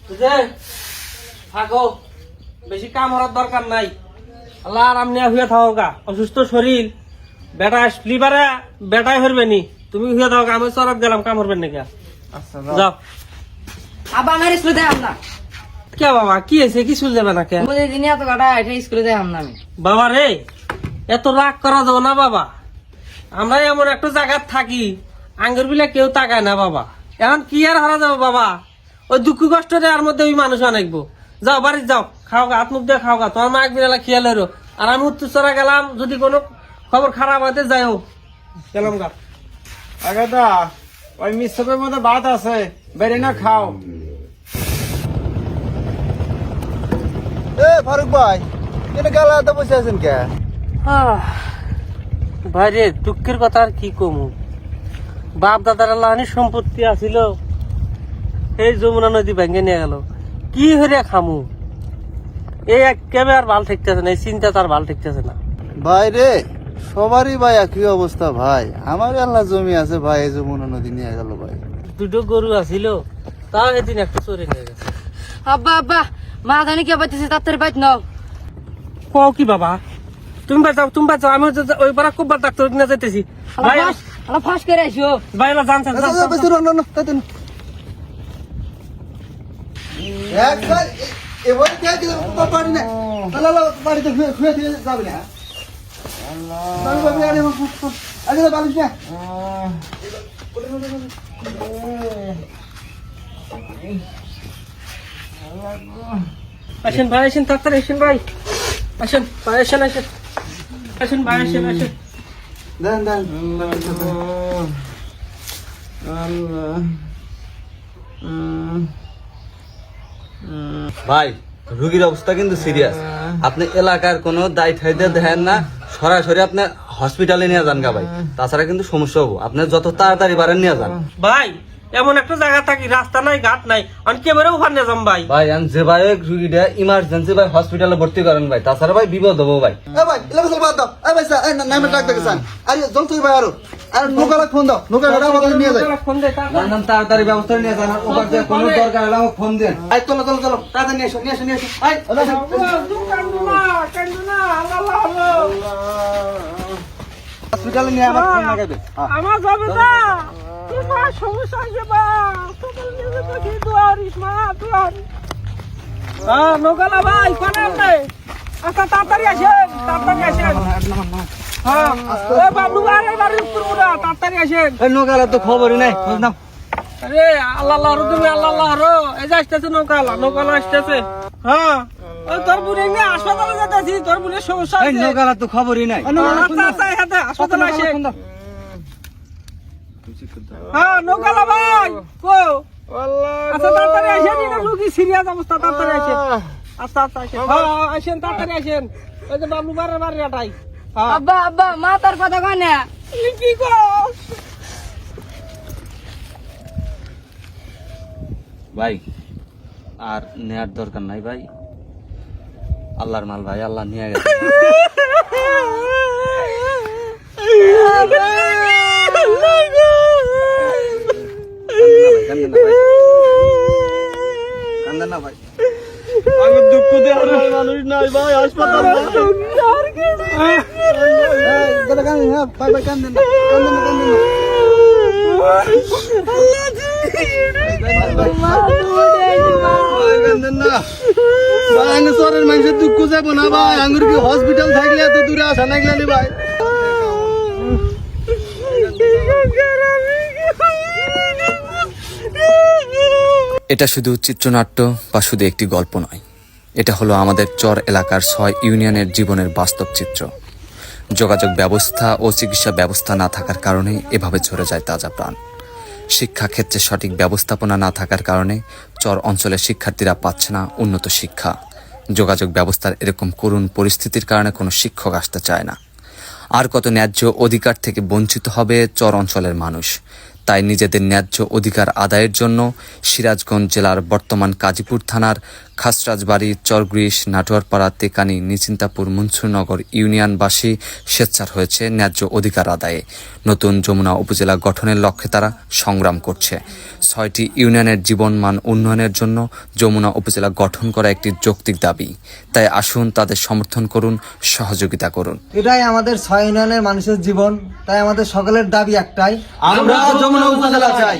বুঝলে থাকো, বেশি কাম করার দরকার নাই। আল্লাহ আরাম নিয়ে হুয়ে থাকো গা, অসুস্থ শরীর বেটা স্লিপারে বেটাই হরবে নি, তুমি হুয়ে থাকো। আমি চরত গেলাম, কাম হরবেন নাকি? আচ্ছা যাও। আব্বা আমার স্কুলে যাই না। কে বাবা কি হয়েছে? কি চুল যাবে না কে? আমাদের দিনে এত কাটা এটা স্কুলে যাই না আমি। বাবা রে, এত রাগ করা যাও না বাবা। আমরা এমন একটা জায়গায় থাকি, আঙ্গুর বিলে কেউ তাকায় না বাবা। এখন কি আর হারা যাবো বাবা? ওই দুঃখ কষ্ট আর মধ্যে ওই মানুষ অনেকবো। যাও বাড়ি যাও, খাও গা, হাত মুখ দিয়ে খাও গা, তোমার মা একদিন খেয়াল হইলো। আর আমি উত্তরচরা গেলাম, যদি কোনো খবর খারাপ হইতে যাইও গেলাম গা। আগাদা ওই মিশ্রের মধ্যে ভাত আছে, বেড়ে না খাও। এ ফারুক ভাই, এটা গালা হাতে বসে আছেন কে? ভাই রে, দুঃখের কথা আর কি কমু। বাপ দাদার লাহানি সম্পত্তি আছিল, এই যমুনা নদী ভেঙে নিয়ে গেল। কি হইয়া খামু? এই একেবারে আর ভাল ঠেকতেছে না, এই চিন্তা তার ভাল ঠেকতেছে না। ভাই রে, সবারই ভাই একই অবস্থা ভাই। আমার আল্লাহ জমি আছে ভাই, এই যমুনা নদী নিয়ে গেল ভাই। দুটো গরু আছিল, তাও এদিন একটা চোরে নিয়ে গেছে। আব্বা আব্বা মা জানি কে পাইতেছে তাড়াতাড়ি বাইত নাও। কও কি বাবা? তুমি বাঁচাও, তুমি বাঁচাও। আমি ওই পাড়া খুব বার ডাক্তার নিয়ে যেতেছি। ভাই আলা ফাঁস করে আইসো। ভাই জানছেন আসেন ভাই, আসেন ডাক্তার, আসেন ভাই, আসেন ভাই, আসেন আসেন আসেন ভাই, আসেন আসেন। দেন দেন ভাই, রুগীর অবস্থা কিন্তু সিরিয়াস। আপনি এলাকার কোনো দায় ঠাইতে দেখেন না, সরাসরি আপনি হসপিটালে নিয়ে যান গা ভাই। তাছাড়া কিন্তু সমস্যা হবো। আপনি যত তাড়াতাড়ি পারেন নিয়ে যান ভাই। এমন একটা জায়গা থাকি, রাস্তা নাই, ঘাট নাই, আমি কেবারে ওখানে যাম ভাই। ভাই। আমি যে ভাই রুগীটা ইমার্জেন্সি ভাই হসপিটালে ভর্তি করেন ভাই, তাছাড়া ভাই বিপদ হবো ভাই। ভাই এলাকা চল বাদ দাও। ভাই নামে ডাক দেখেছেন। আরে জলদি ভাই, আরো আর নৌকালা ফোন দাও, নৌকা আমাদের নিয়ে যায়। ফোন দে, নাম তাড়াতাড়ি ব্যবস্থা নিয়ে যান। আর ওপার দিয়ে কোনো দরকার হলে আমাকে ফোন দেন। আই চলো চলো চলো, তাড়াতাড়ি নিয়ে এসো নিয়ে এসো নিয়ে এসো। আই হসপিটালে নিয়ে আমার ফোন লাগাবে। আমার যাবে না, তোমার সমস্যা আছে বা তোমার নিজে তো কি দুয়ারিস মা দুয়ার। নৌকালা ভাই কোনে আছে? আচ্ছা তাড়াতাড়ি আসেন, তাড়াতাড়ি আসেন। হ্যাঁ এ বাবলু ভাই, এবারে উত্তর মুড়া, তাড়াতাড়ি আসেন। এই নৌকালা তো খবরই নাই, খোঁজ নাও। আরে আল্লাহ আল্লাহ রো, তুমি আল্লাহ আল্লাহ রো। এই যে আসতেছে নৌকালা, নৌকালা আসতেছে। হ্যাঁ ওই তোর বুড়ি নিয়ে হাসপাতালে যেতেছি, তোর বুড়ির সমস্যা এই আছে। নৌকালা তো খবরই নাই। আচ্ছা আচ্ছা, হাতে হাসপাতালে আসেন। হ্যাঁ নৌকালা ভাই কো? আচ্ছা তাড়াতাড়ি আসেন, এটা রোগী সিরিয়াস অবস্থা, তাড়াতাড়ি আসেন। আচ্ছা আচ্ছা আসেন, হ্যাঁ আসেন, তাড়াতাড়ি আসেন। ওই যে বাবলু বারের বাড়ি আটাই। হ্যাঁ আব্বা আব্বা মা তার কথা কয় না। কি কর ভাই আর নেয়ার দরকার নাই ভাই, আল্লাহর মাল ভাই, আল্লাহ নিয়ে গেছে। কান্দেন না ভাই। আমি দুঃখ দেওয়ার মানুষ নাই ভাই, হাসপাতালে ভাই ভাই কান্দেন না, কান্দেন না, কান্দেন না। শহরের মানুষের দুঃখ যাবো না ভাই। আঙ্গুর কি হসপিটাল থাকলে এত দূরে আসা লাগলানি ভাই। এটা শুধু চিত্রনাট্য বা শুধু একটি গল্প নয়, এটা হলো আমাদের চর এলাকার 6 ইউনিয়নের জীবনের বাস্তব চিত্র। যোগাযোগ ব্যবস্থা ও চিকিৎসা ব্যবস্থা না থাকার কারণে এভাবে ঝরে যায় তাজা প্রাণ। শিক্ষাক্ষেত্রে সঠিক ব্যবস্থাপনা না থাকার কারণে চর অঞ্চলের শিক্ষার্থীরা পাচ্ছে না উন্নত শিক্ষা। যোগাযোগ ব্যবস্থার এরকম করুণ পরিস্থিতির কারণে কোনো শিক্ষক আসতে চায় না। আর কত ন্যায্য অধিকার থেকে বঞ্চিত হবে চর অঞ্চলের মানুষ, তাই নিজেদের ন্যায্য অধিকার আদায়ের জন্য সিরাজগঞ্জ জেলার বর্তমান কাজীপুর থানার খাসরাজবাড়ি, চরগ্রিস, নাটোয়ারপাড়া, তেকানি, নিচিন্তাপুর, মনসুরনগর ইউনিয়নবাসী স্বেচ্ছার হয়েছে ন্যায্য অধিকার আদায়ে। নতুন যমুনা উপজেলা গঠনের লক্ষ্যে তারা সংগ্রাম করছে। 6টি ইউনিয়নের জীবনমান উন্নয়নের জন্য যমুনা উপজেলা গঠন করা একটি যৌক্তিক দাবি। তাই আসুন তাদের সমর্থন করুন, সহযোগিতা করুন। এটাই আমাদের 6 ইউনিয়নের মানুষের জীবন, তাই আমাদের সকলের দাবি একটাই, আমরা যমুনা উপজেলা চাই।